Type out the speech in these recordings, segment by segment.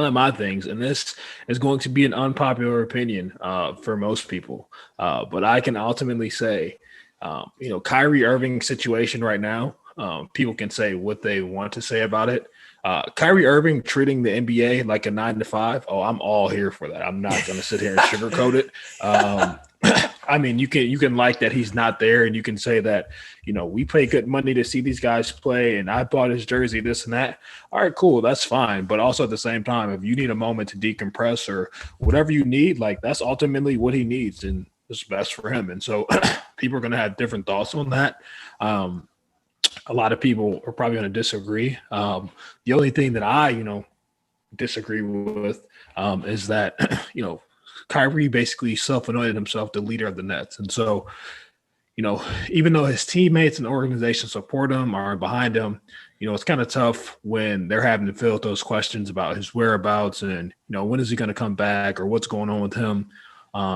of my things, and this is going to be an unpopular opinion for most people, but I can ultimately say, Kyrie Irving situation right now, people can say what they want to say about it. Kyrie Irving treating the NBA like a 9 to 5. Oh, I'm all here for that. I'm not going to sit here and sugarcoat it. I mean, you can like that he's not there, and you can say that, we pay good money to see these guys play, and I bought his jersey, this and that. All right, cool, that's fine. But also at the same time, if you need a moment to decompress or whatever you need, like that's ultimately what he needs, and it's best for him. And so people are going to have different thoughts on that. A lot of people are probably going to disagree. The only thing that I, disagree with is that, Kyrie basically self-anointed himself the leader of the Nets. And so, even though his teammates and the organization support him, are behind him, it's kind of tough when they're having to fill out those questions about his whereabouts and, when is he going to come back or what's going on with him,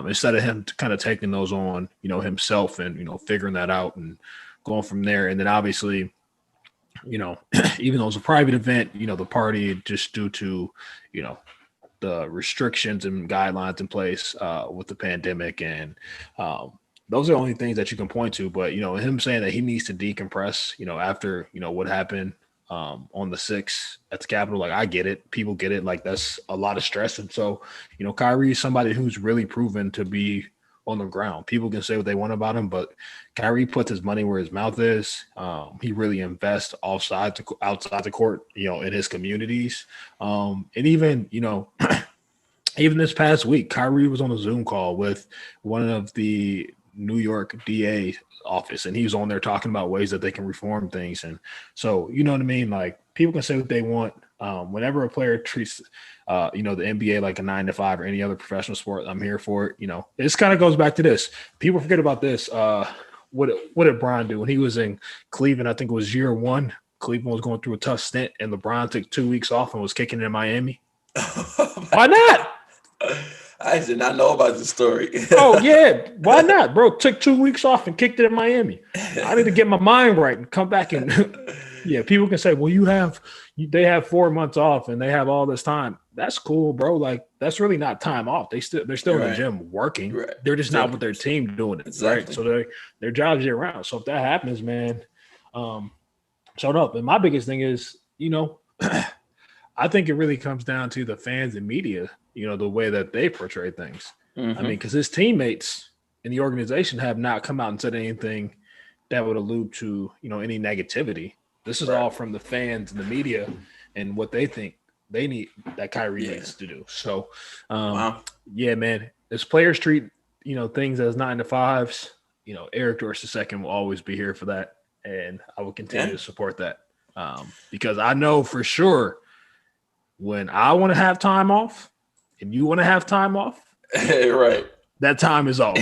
instead of him kind of taking those on, himself and, figuring that out and going from there. And then obviously, even though it's a private event, the party just due to, the restrictions and guidelines in place with the pandemic. And those are the only things that you can point to. But, him saying that he needs to decompress, after, what happened on the 6th at the Capitol, like I get it. People get it. Like that's a lot of stress. And so, Kyrie is somebody who's really proven to be on the ground. People can say what they want about him, but Kyrie puts his money where his mouth is. He really invests outside the court, in his communities. And even, even this past week, Kyrie was on a Zoom call with one of the New York DA office, and he was on there talking about ways that they can reform things. And so, you know what I mean? Like people can say what they want. Whenever a player treats, the NBA like a 9 to 5 or any other professional sport, I'm here for it. This kind of goes back to this. People forget about this. What did Bron do when he was in Cleveland? I think it was year 1. Cleveland was going through a tough stint, and LeBron took 2 weeks off and was kicking it in Miami. Why not? I did not know about this story. Oh, yeah. Why not, bro? Took 2 weeks off and kicked it in Miami. I need to get my mind right and come back and yeah, people can say, well, they have 4 months off and they have all this time. That's cool, bro. Like that's really not time off. They're still in the gym working. Right. They're just not with their team doing it. Exactly. Right. So their jobs year round. So if that happens, man, shut up. And my biggest thing is, I think it really comes down to the fans and media, the way that they portray things. Mm-hmm. I mean, because his teammates in the organization have not come out and said anything that would allude to, any negativity. This is all from the fans and the media and what they think they need, that Kyrie needs to do. So, yeah, man, as players treat, things as 9 to 5s, Eric Dortch II will always be here for that. And I will continue to support that because I know for sure when I want to have time off and you want to have time off, right, that time is off.